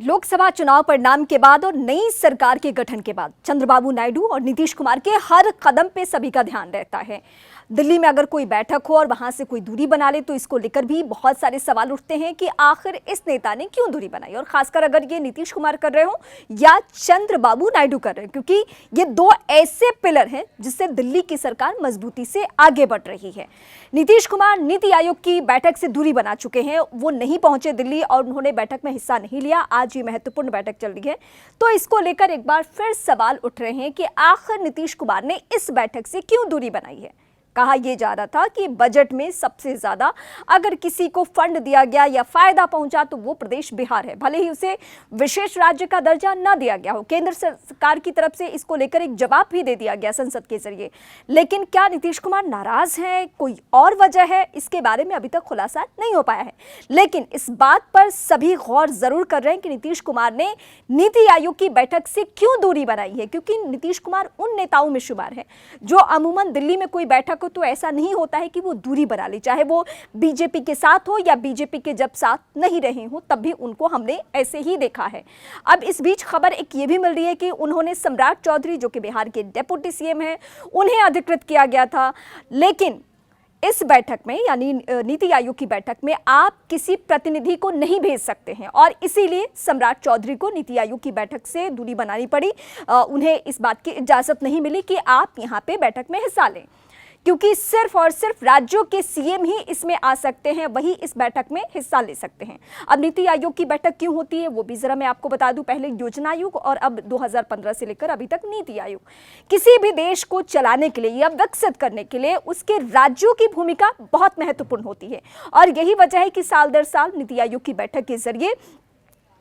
लोकसभा चुनाव परिणाम के बाद और नई सरकार के गठन के बाद चंद्रबाबू नायडू और नीतीश कुमार के हर कदम पे सभी का ध्यान रहता है। दिल्ली में अगर कोई बैठक हो और वहां से कोई दूरी बना ले तो इसको लेकर भी बहुत सारे सवाल उठते हैं कि आखिर इस नेता ने क्यों दूरी बनाई, और खासकर अगर ये नीतीश कुमार कर रहे हो या चंद्रबाबू नायडू कर रहे हैं, क्योंकि ये दो ऐसे पिलर हैं जिससे दिल्ली की सरकार मजबूती से आगे बढ़ रही है। नीतीश कुमार नीति आयोग की बैठक से दूरी बना चुके हैं, वो नहीं पहुंचे दिल्ली और उन्होंने बैठक में हिस्सा नहीं लिया। आज ये महत्वपूर्ण बैठक चल रही है, तो इसको लेकर एक बार फिर सवाल उठ रहे हैं कि आखिर नीतीश कुमार ने इस बैठक से क्यों दूरी बनाई है। कहा यह जा रहा था कि बजट में सबसे ज्यादा अगर किसी को फंड दिया गया या फायदा पहुंचा तो वो प्रदेश बिहार है, भले ही उसे विशेष राज्य का दर्जा न दिया गया हो। केंद्र सरकार की तरफ से इसको लेकर एक जवाब भी दे दिया गया संसद के जरिए, लेकिन क्या नीतीश कुमार नाराज हैं, कोई और वजह है, इसके बारे में अभी तक खुलासा नहीं हो पाया है। लेकिन इस बात पर सभी गौर जरूर कर रहे हैं कि नीतीश कुमार ने नीति आयोग की बैठक से क्यों दूरी बनाई है, क्योंकि नीतीश कुमार उन नेताओं में शुमार है जो अमूमन दिल्ली में कोई बैठक को तो ऐसा नहीं होता है कि वो दूरी बना ले, चाहे वो बीजेपी के साथ हो या बीजेपी के जब साथ नहीं रहे हो तब भी उनको हमने ऐसे ही देखा है। अब इस बीच खबर एक ये भी मिल रही है कि उन्होंने सम्राट चौधरी जो कि बिहार के डेप्यूटी सीएम हैं उन्हें अधिकृत किया गया था, लेकिन इस बैठक में यानी नीति आयोग की बैठक में आप किसी प्रतिनिधि को नहीं भेज सकते हैं और इसीलिए सम्राट चौधरी को नीति आयोग की बैठक से दूरी बनानी पड़ी। उन्हें इस बात की इजाजत नहीं मिली कि आप यहां पे बैठक में हिस्सा लें, क्योंकि सिर्फ और सिर्फ राज्यों के सीएम ही इसमें आ सकते हैं, वही इस बैठक में हिस्सा ले सकते हैं। अब नीति आयोग की बैठक क्यों होती है वो भी जरा मैं आपको बता दूं। पहले योजना आयोग और अब 2015 से लेकर अभी तक नीति आयोग। किसी भी देश को चलाने के लिए या विकसित करने के लिए उसके राज्यों की भूमिका बहुत महत्वपूर्ण होती है, और यही वजह है कि साल दर साल नीति आयोग की बैठक के जरिए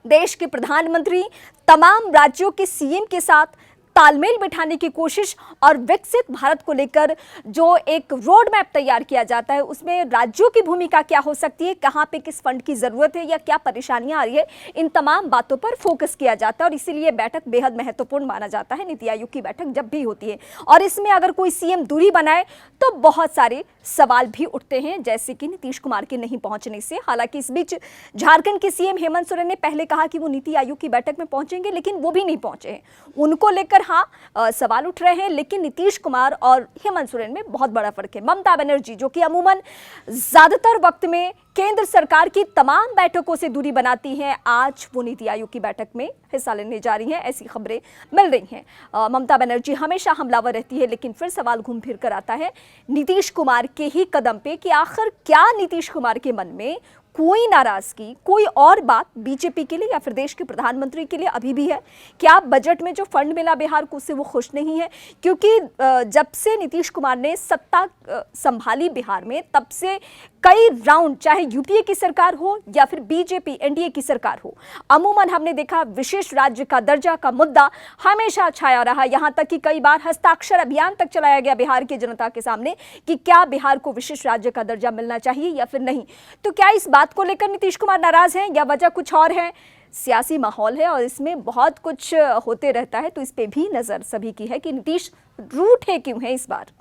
देश के प्रधानमंत्री तमाम राज्यों के सीएम के साथ तालमेल बिठाने की कोशिश और विकसित भारत को लेकर जो एक रोड मैप तैयार किया जाता है उसमें राज्यों की भूमिका क्या हो सकती है, कहां पे किस फंड की जरूरत है या क्या परेशानियां आ रही है, इन तमाम बातों पर फोकस किया जाता है। और इसीलिए बैठक बेहद महत्वपूर्ण माना जाता है नीति आयोग की बैठक जब भी होती है। और इसमें अगर कोई सीएम दूरी बनाए तो बहुत सारे सवाल भी उठते हैं, जैसे कि नीतीश कुमार के नहीं पहुंचने से। हालांकि इस बीच झारखंड के सीएम हेमंत सोरेन ने पहले कहा कि वो नीति आयोग की बैठक में पहुंचेंगे, लेकिन वो भी नहीं पहुंचे हैं। उनको लेकर सवाल उठ रहे हैं, लेकिन नीतीश कुमार और हेमंत सोरेन में बहुत बड़ा फर्क है। ममता बनर्जी जो कि अमूमन ज्यादातर वक्त में केंद्र सरकार की तमाम बैठकों से दूरी बनाती हैं, आज वो नीति आयोग की बैठक में हिस्सा लेने जा रही हैं, ऐसी खबरें मिल रही हैं। ममता बनर्जी हमेशा हमलावर रहती है, लेकिन फिर सवाल घूम फिर कर आता है नीतीश कुमार के ही कदम पे कि आखिर क्या नीतीश कुमार के मन में कोई नाराजगी, कोई और बात बीजेपी के लिए या फिर देश के प्रधानमंत्री के लिए अभी भी है? क्या बजट में जो फंड मिला बिहार को उससे वो खुश नहीं है? क्योंकि जब से नीतीश कुमार ने सत्ता संभाली बिहार में तब से कई राउंड, चाहे यूपीए की सरकार हो या फिर बीजेपी एनडीए की सरकार हो, अमूमन हमने देखा विशेष राज्य का दर्जा का मुद्दा हमेशा छाया रहा। यहां तक कि कई बार हस्ताक्षर अभियान तक चलाया गया बिहार की जनता के सामने कि क्या बिहार को विशेष राज्य का दर्जा मिलना चाहिए या फिर नहीं। तो क्या इस बात को लेकर नीतीश कुमार नाराज हैं या वजह कुछ और है? सियासी माहौल है और इसमें बहुत कुछ होते रहता है, तो इस पे भी नजर सभी की है कि नीतीश रूठे क्यों है इस बार।